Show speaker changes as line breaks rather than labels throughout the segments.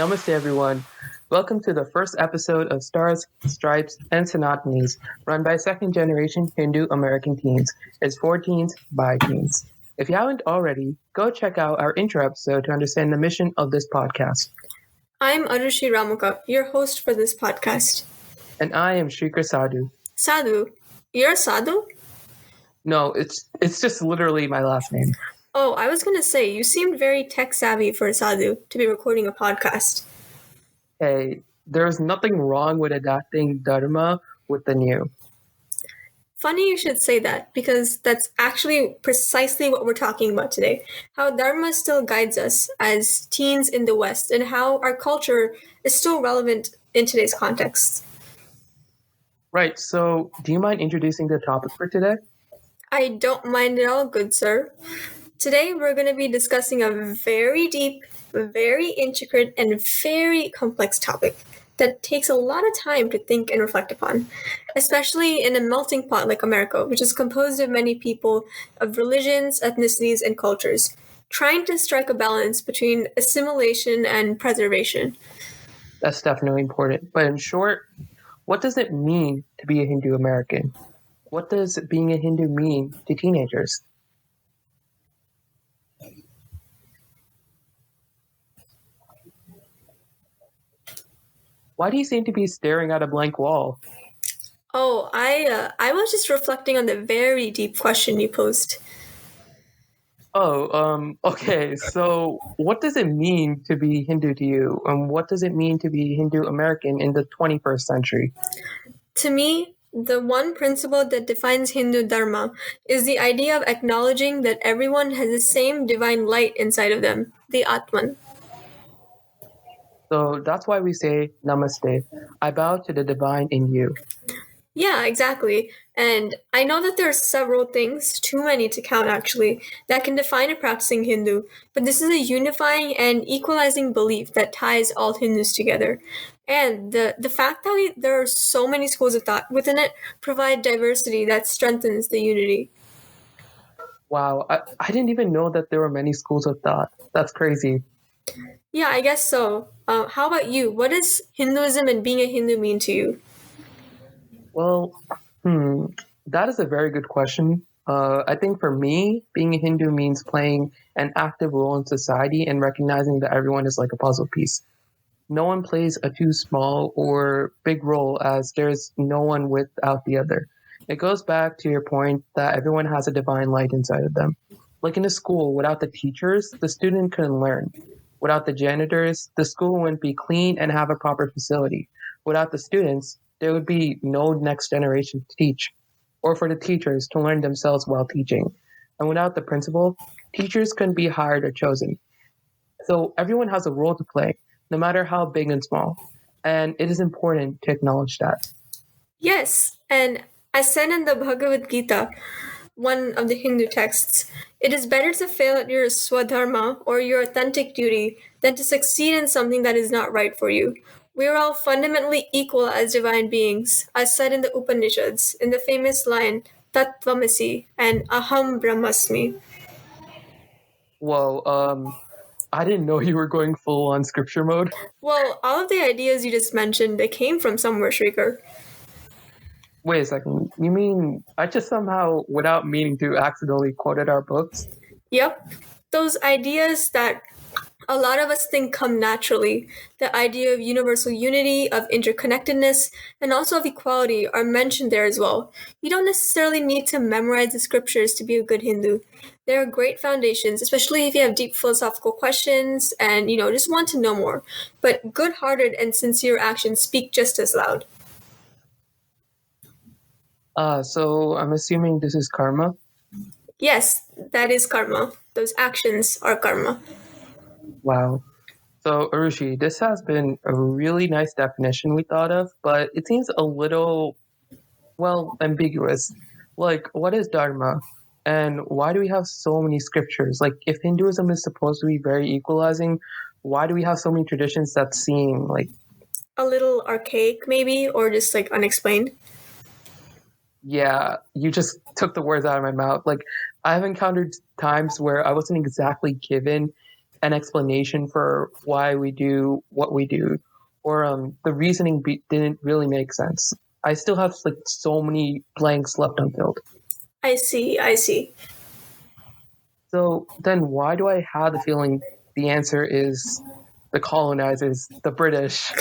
Namaste, everyone. Welcome to the first episode of Stars, Stripes, and Sanatanis, run by second-generation Hindu American teens. It's for teens, by teens. If you haven't already, go check out our intro episode to understand the mission of this podcast.
I'm Arushi Ramuka, your host for this podcast.
And I am Srikar Sadhu.
Sadhu? You're Sadhu?
No, it's just literally my last name.
Oh, I was going to say, you seemed very tech-savvy for a Sadhu to be recording a podcast.
Hey, there's nothing wrong with adapting Dharma with the new.
Funny you should say that, because that's actually precisely what we're talking about today. How Dharma still guides us as teens in the West, and how our culture is still relevant in today's context.
Right, so do you mind introducing the topic for today?
I don't mind at all, good sir. Today we're going to be discussing a very deep, very intricate, and very complex topic that takes a lot of time to think and reflect upon, especially in a melting pot like America, which is composed of many people of religions, ethnicities, and cultures, trying to strike a balance between assimilation and preservation.
That's definitely important. But in short, what does it mean to be a Hindu American? What does being a Hindu mean to teenagers? Why do you seem to be staring at a blank wall?
Oh, I was just reflecting on the very deep question you posed.
Okay, so what does it mean to be Hindu to you? And what does it mean to be Hindu American in the 21st century?
To me, the one principle that defines Hindu Dharma is the idea of acknowledging that everyone has the same divine light inside of them, the Atman.
So that's why we say Namaste. I bow to the divine in you.
Yeah, exactly. And I know that there are several things, too many to count actually, that can define a practicing Hindu, but this is a unifying and equalizing belief that ties all Hindus together. And the fact that there are so many schools of thought within it provide diversity that strengthens the unity.
Wow, I didn't even know that there were many schools of thought. That's crazy.
Yeah, I guess so. How about you? What does Hinduism and being a Hindu mean to you?
Well, that is a very good question. I think for me, being a Hindu means playing an active role in society and recognizing that everyone is like a puzzle piece. No one plays a too small or big role as there's no one without the other. It goes back to your point that everyone has a divine light inside of them. Like in a school, without the teachers, the student couldn't learn. Without the janitors, the school wouldn't be clean and have a proper facility. Without the students, there would be no next generation to teach, or for the teachers to learn themselves while teaching. And without the principal, teachers couldn't be hired or chosen. So everyone has a role to play, no matter how big and small. And it is important to acknowledge that.
Yes, and as said in the Bhagavad Gita, one of the Hindu texts, it is better to fail at your swadharma or your authentic duty than to succeed in something that is not right for you. We are all fundamentally equal as divine beings, as said in the Upanishads, in the famous line, Tat Tvamasi and Aham Brahmasmi.
Whoa, I didn't know you were going full on scripture mode.
Well, all of the ideas you just mentioned, they came from somewhere, Shrikar.
Wait a second. You mean I just somehow, without meaning to, accidentally quoted our books?
Yep. Those ideas that a lot of us think come naturally, the idea of universal unity, of interconnectedness, and also of equality are mentioned there as well. You don't necessarily need to memorize the scriptures to be a good Hindu. There are great foundations, especially if you have deep philosophical questions and, just want to know more. But good-hearted and sincere actions speak just as loud.
So I'm assuming this is karma?
Yes, that is karma. Those actions are karma.
Wow. So, Arushi, this has been a really nice definition we thought of, but it seems a little, ambiguous. Like, what is Dharma? And why do we have so many scriptures? Like, if Hinduism is supposed to be very equalizing, why do we have so many traditions that seem like...
A little archaic, maybe, or just, unexplained?
Yeah, you just took the words out of my mouth. Like, I've encountered times where I wasn't exactly given an explanation for why we do what we do, or the reasoning didn't really make sense. I still have like so many blanks left unfilled.
I see.
So then why do I have the feeling the answer is the colonizers, the British?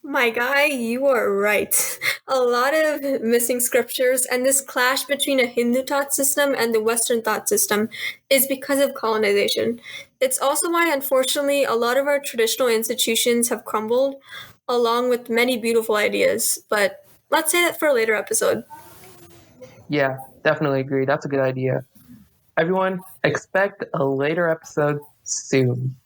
My guy, you are right. A lot of missing scriptures, and this clash between a Hindu thought system and the Western thought system is because of colonization. It's also why, unfortunately, a lot of our traditional institutions have crumbled, along with many beautiful ideas. But let's say that for a later episode.
Yeah, definitely agree. That's a good idea. Everyone, expect a later episode soon.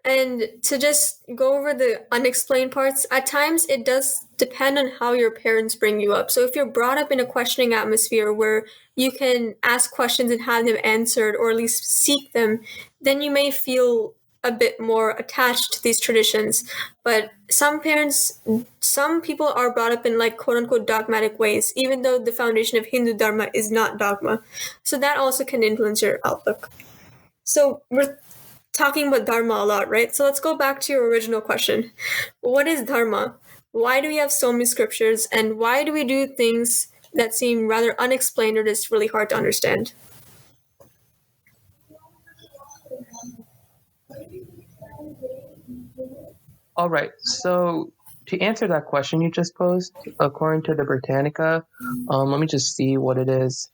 And to just go over the unexplained parts, at times it does depend on how your parents bring you up. So if you're brought up in a questioning atmosphere where you can ask questions and have them answered, or at least seek them, then you may feel a bit more attached to these traditions. But some people are brought up in like quote unquote dogmatic ways, even though the foundation of Hindu Dharma is not dogma. So that also can influence your outlook. So we're talking about Dharma a lot, right? So let's go back to your original question. What is Dharma? Why do we have so many scriptures? And why do we do things that seem rather unexplained or just really hard to understand?
All right. So to answer that question you just posed, according to the Britannica, let me just see what it is.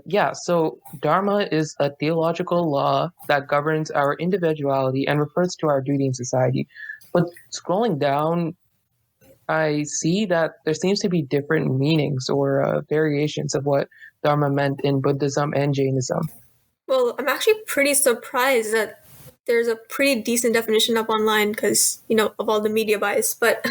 Yeah, so Dharma is a theological law that governs our individuality and refers to our duty in society. But scrolling down, I see that there seems to be different meanings or variations of what Dharma meant in Buddhism and Jainism.
Well, I'm actually pretty surprised that there's a pretty decent definition up online because, of all the media bias. But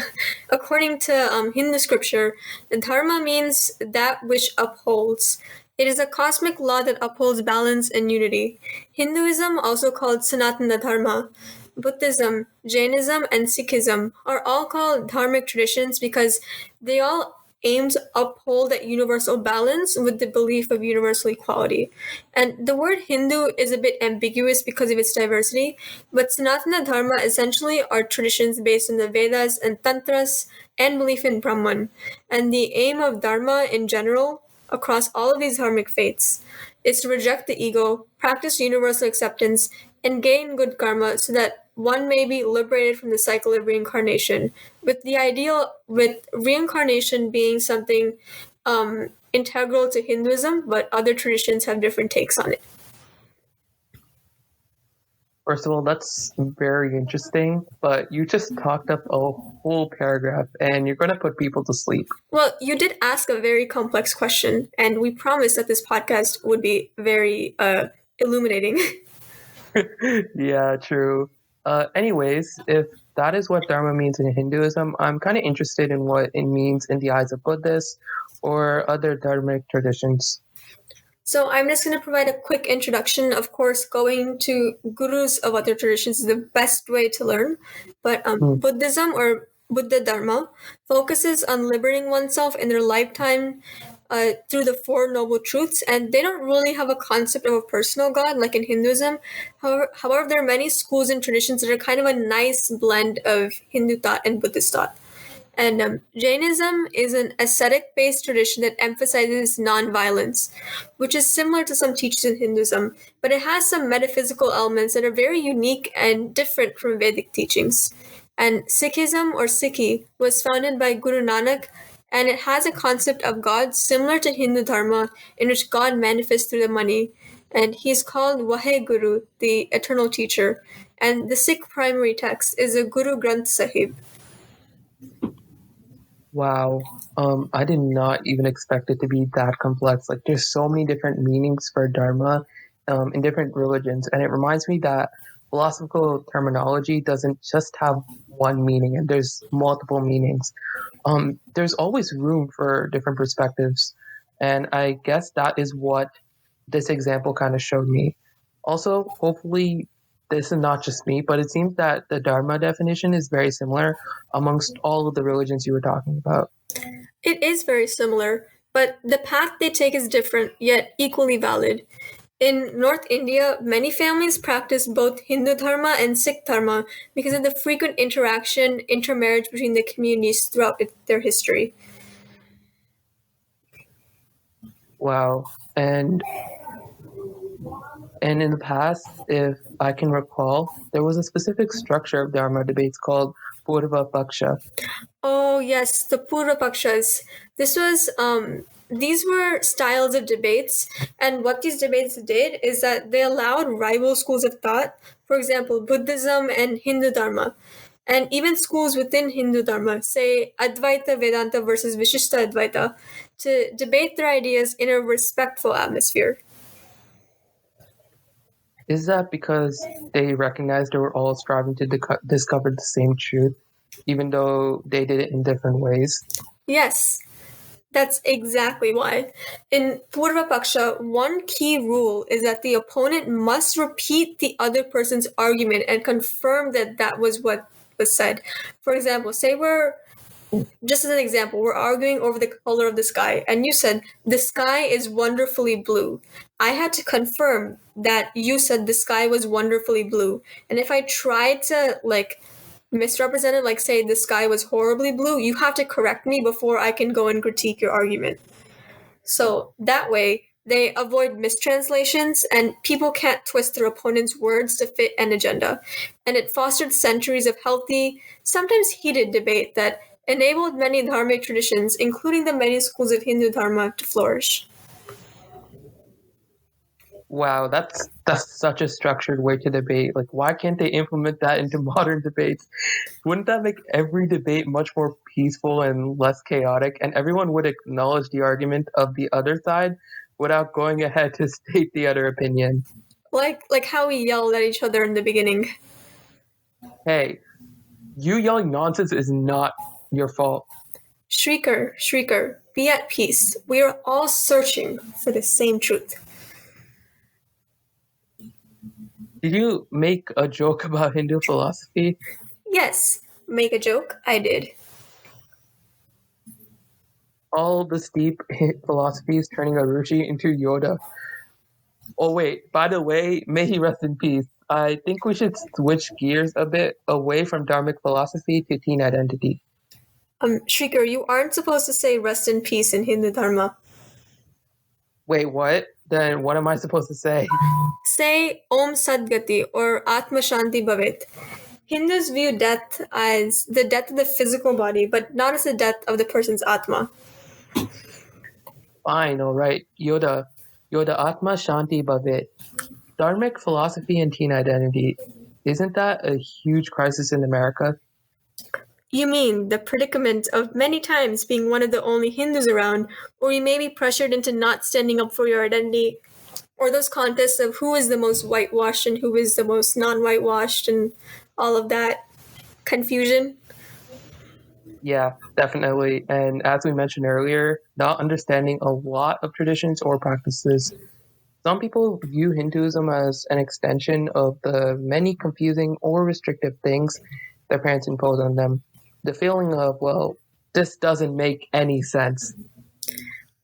according to Hindu scripture, Dharma means that which upholds. It is a cosmic law that upholds balance and unity. Hinduism, also called Sanatana Dharma, Buddhism, Jainism, and Sikhism are all called dharmic traditions because they all aim to uphold that universal balance with the belief of universal equality. And the word Hindu is a bit ambiguous because of its diversity, but Sanatana Dharma essentially are traditions based on the Vedas and Tantras and belief in Brahman. And the aim of Dharma in general, across all of these dharmic faiths, is to reject the ego, practice universal acceptance, and gain good karma so that one may be liberated from the cycle of reincarnation, with the ideal with reincarnation being something integral to Hinduism, but other traditions have different takes on it.
First of all, that's very interesting, but you just talked up a whole paragraph and you're going to put people to sleep.
Well, you did ask a very complex question, and we promised that this podcast would be very illuminating.
Yeah, true. Anyways, if that is what Dharma means in Hinduism, I'm kind of interested in what it means in the eyes of Buddhists or other dharmic traditions.
So I'm just going to provide a quick introduction. Of course, going to gurus of other traditions is the best way to learn. But Buddhism or Buddha Dharma focuses on liberating oneself in their lifetime through the Four Noble Truths, and they don't really have a concept of a personal God like in Hinduism. However, there are many schools and traditions that are kind of a nice blend of Hindu thought and Buddhist thought. And Jainism is an ascetic-based tradition that emphasizes non-violence, which is similar to some teachings in Hinduism, but it has some metaphysical elements that are very unique and different from Vedic teachings. And Sikhism or Sikhi was founded by Guru Nanak, and it has a concept of God similar to Hindu Dharma, in which God manifests through the money. And he's called Waheguru, the eternal teacher. And the Sikh primary text is the Guru Granth Sahib.
Wow. I did not even expect it to be that complex. Like, there's so many different meanings for Dharma in different religions. And it reminds me that philosophical terminology doesn't just have one meaning, and there's multiple meanings. There's always room for different perspectives. And I guess that is what this example kind of showed me. Also, hopefully, this is not just me, but it seems that the Dharma definition is very similar amongst all of the religions you were talking about.
It is very similar, but the path they take is different, yet equally valid. In North India, many families practice both Hindu Dharma and Sikh Dharma because of the frequent intermarriage between the communities throughout their history.
Wow. And in the past, if I can recall, there was a specific structure of Dharma debates called Purva Paksha.
Oh yes, the Purva Pakshas. These were styles of debates, and what these debates did is that they allowed rival schools of thought, for example, Buddhism and Hindu Dharma, and even schools within Hindu Dharma, say Advaita Vedanta versus Vishishta Advaita, to debate their ideas in a respectful atmosphere.
Is that because they recognized they were all striving to discover the same truth, even though they did it in different ways?
Yes, that's exactly why. In Purva Paksha, one key rule is that the opponent must repeat the other person's argument and confirm that that was what was said. For example, just as an example, we're arguing over the color of the sky, and you said, the sky is wonderfully blue. I had to confirm that you said the sky was wonderfully blue. And if I tried to, misrepresent it, like say the sky was horribly blue, you have to correct me before I can go and critique your argument. So that way, they avoid mistranslations and people can't twist their opponent's words to fit an agenda. And it fostered centuries of healthy, sometimes heated debate that enabled many dharmic traditions, including the many schools of Hindu Dharma, to flourish.
Wow, that's such a structured way to debate. Like, why can't they implement that into modern debates? Wouldn't that make every debate much more peaceful and less chaotic, and everyone would acknowledge the argument of the other side without going ahead to state the other opinion?
Like how we yelled at each other in the beginning.
Hey, you yelling nonsense is not your fault.
Shrikar, Shrikar, be at peace. We are all searching for the same truth.
Did you make a joke about Hindu philosophy?
Yes, make a joke, I did.
All the steep philosophies turning Arushi into Yoda. Oh wait, by the way, may he rest in peace. I think we should switch gears a bit away from dharmic philosophy to teen identity.
Shrikar, you aren't supposed to say rest in peace in Hindu Dharma.
Wait, what? Then what am I supposed to say?
Say Om Sadgati or Atma Shanti Bhavet. Hindus view death as the death of the physical body, but not as the death of the person's Atma.
Fine, alright. Yoda. Yoda Atma Shanti Bhavet. Dharmic philosophy and teen identity. Isn't that a huge crisis in America?
You mean the predicament of many times being one of the only Hindus around, or you may be pressured into not standing up for your identity, or those contests of who is the most whitewashed and who is the most non-whitewashed and all of that confusion?
Yeah, definitely. And as we mentioned earlier, not understanding a lot of traditions or practices. Some people view Hinduism as an extension of the many confusing or restrictive things their parents impose on them. The feeling of, well, this doesn't make any sense.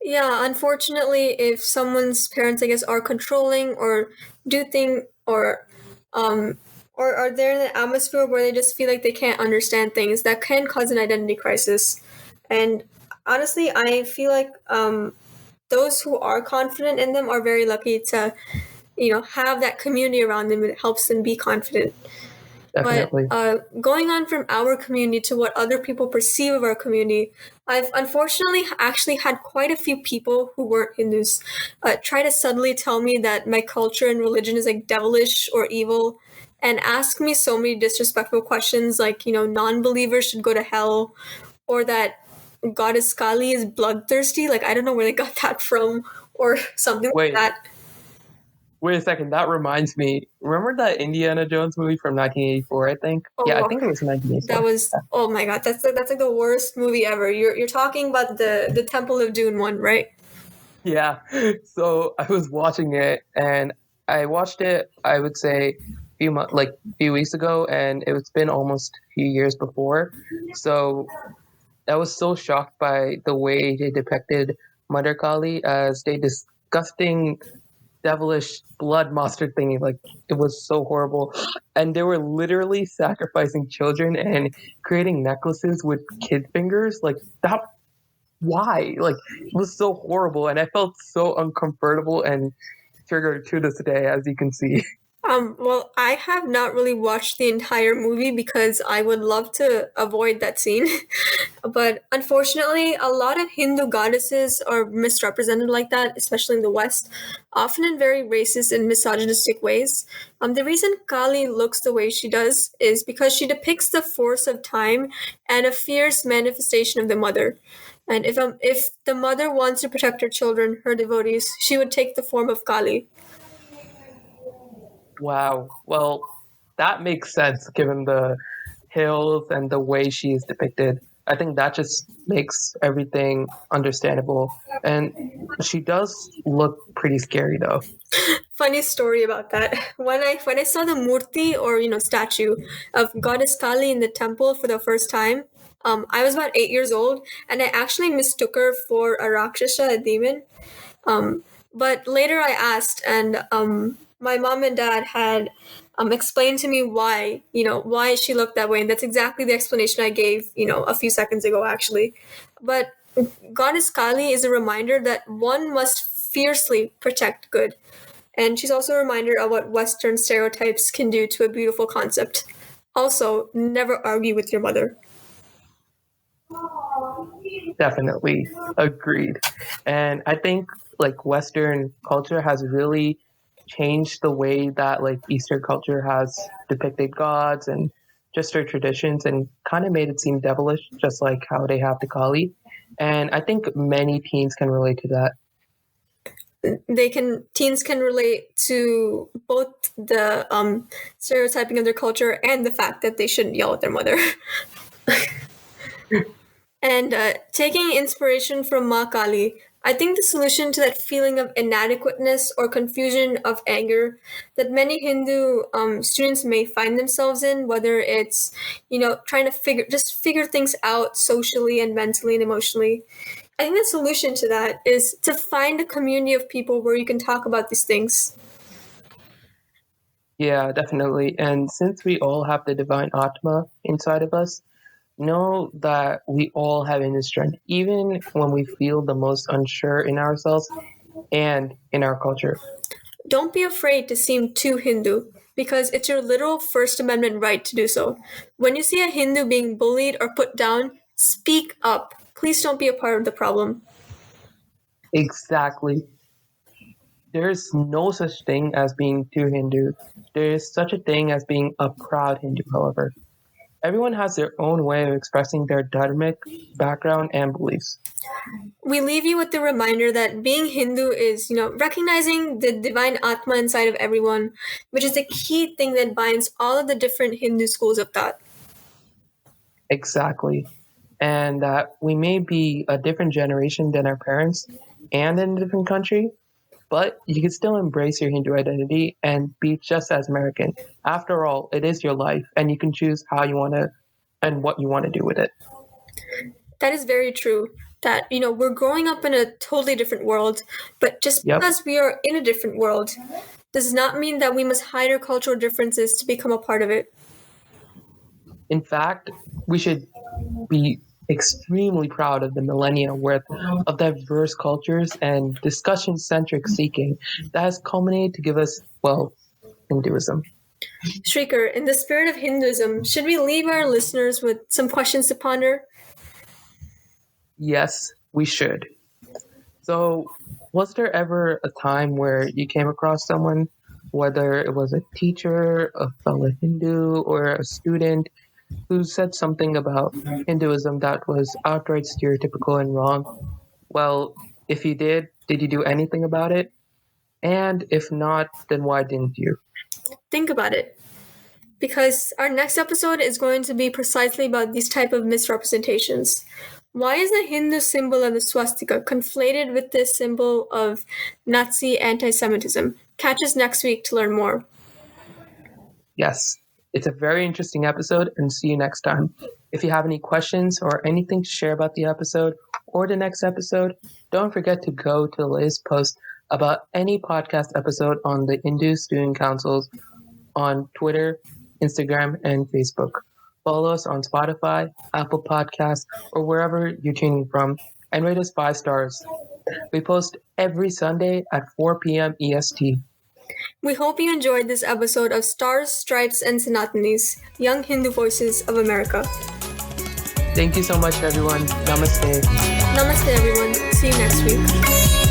Yeah, unfortunately, if someone's parents, I guess, are controlling or do things or are there in an atmosphere where they just feel like they can't understand things, that can cause an identity crisis. And honestly, I feel like those who are confident in them are very lucky to, have that community around them. It helps them be confident. But
Definitely.
going on from our community to what other people perceive of our community, I've unfortunately actually had quite a few people who weren't Hindus try to subtly tell me that my culture and religion is like devilish or evil, and ask me so many disrespectful questions like, non-believers should go to hell, or that Goddess Kali is bloodthirsty. Like, I don't know where they got that from, or something like
Wait,
that.
wait a second. That reminds me. Remember that Indiana Jones movie from 1984, I think? Yeah, I
Oh,
think it was
that
1984.
was, oh my god, that's like the worst movie ever. You're talking about the Temple of Doom one, right?
Yeah. So I was watching it, and I watched it, I would say, few weeks ago, and it's been almost a few years before. So I was so shocked by the way they depicted Mother Kali as a disgusting devilish blood monster thingy. Like it was so horrible. And they were literally sacrificing children and creating necklaces with kid fingers. Like that, why? Like it was so horrible. And I felt so uncomfortable and triggered to this day, as you can see.
Well, I have not really watched the entire movie because I would love to avoid that scene. But unfortunately, a lot of Hindu goddesses are misrepresented like that, especially in the West, often in very racist and misogynistic ways. The reason Kali looks the way she does is because she depicts the force of time and a fierce manifestation of the mother. And if the mother wants to protect her children, her devotees, she would take the form of Kali.
Wow. Well, that makes sense given the hills and the way she is depicted. I think that just makes everything understandable. And she does look pretty scary, though.
Funny story about that. When I saw the murti, or statue of goddess Kali in the temple for the first time, I was about 8 years old, and I actually mistook her for a rakshasa, a demon. But later I asked, and my mom and dad had explained to me why she looked that way, and that's exactly the explanation I gave a few seconds ago, actually. But goddess Kali is a reminder that one must fiercely protect good. And she's also a reminder of what Western stereotypes can do to a beautiful concept. Also, never argue with your mother.
Definitely agreed. And I think like Western culture has really changed the way that like Eastern culture has depicted gods and just their traditions and kind of made it seem devilish, just like how they have the Kali. And I think many teens can relate to that.
Teens can relate to both the stereotyping of their culture and the fact that they shouldn't yell at their mother. And taking inspiration from Ma Kali, I think the solution to that feeling of inadequateness or confusion of anger that many Hindu students may find themselves in, whether it's trying to figure things out socially and mentally and emotionally. I think the solution to that is to find a community of people where you can talk about these things.
Yeah, definitely. And since we all have the divine Atma inside of us, know that we all have inner strength, even when we feel the most unsure in ourselves and in our culture.
Don't be afraid to seem too Hindu, because it's your literal First Amendment right to do so. When you see a Hindu being bullied or put down, speak up. Please don't be a part of the problem.
Exactly. There's no such thing as being too Hindu. There is such a thing as being a proud Hindu, however. Everyone has their own way of expressing their dharmic background and beliefs.
We leave you with the reminder that being Hindu is, recognizing the divine Atma inside of everyone, which is the key thing that binds all of the different Hindu schools of thought.
Exactly. And that we may be a different generation than our parents and in a different country, but you can still embrace your Hindu identity and be just as American. After all, it is your life, and you can choose how you want to and what you want to do with it.
That is very true. That, we're growing up in a totally different world, but just
Yep.
because we are in a different world does not mean that we must hide our cultural differences to become a part of it.
In fact, we should be extremely proud of the millennia worth of diverse cultures and discussion centric seeking that has culminated to give us, well, Hinduism.
Srikar, in the spirit of Hinduism, should we leave our listeners with some questions to ponder?
Yes, we should. So, was there ever a time where you came across someone, whether it was a teacher, a fellow Hindu, or a student, who said something about Hinduism that was outright stereotypical and wrong? Well, if you did you do anything about it? And if not, then why didn't you?
Think about it. Because our next episode is going to be precisely about these type of misrepresentations. Why is the Hindu symbol of the swastika conflated with this symbol of Nazi anti-Semitism? Catch us next week to learn more.
Yes, it's a very interesting episode, and see you next time. If you have any questions or anything to share about the episode or the next episode, don't forget to go to Liz's post about any podcast episode on the Hindu Student Councils on Twitter, Instagram, and Facebook. Follow us on Spotify, Apple Podcasts, or wherever you're tuning from, and rate us 5 stars. We post every Sunday at 4 p.m. EST.
We hope you enjoyed this episode of Stars, Stripes, and Sanatanis, Young Hindu Voices of America.
Thank you so much, everyone. Namaste.
Namaste, everyone. See you next week.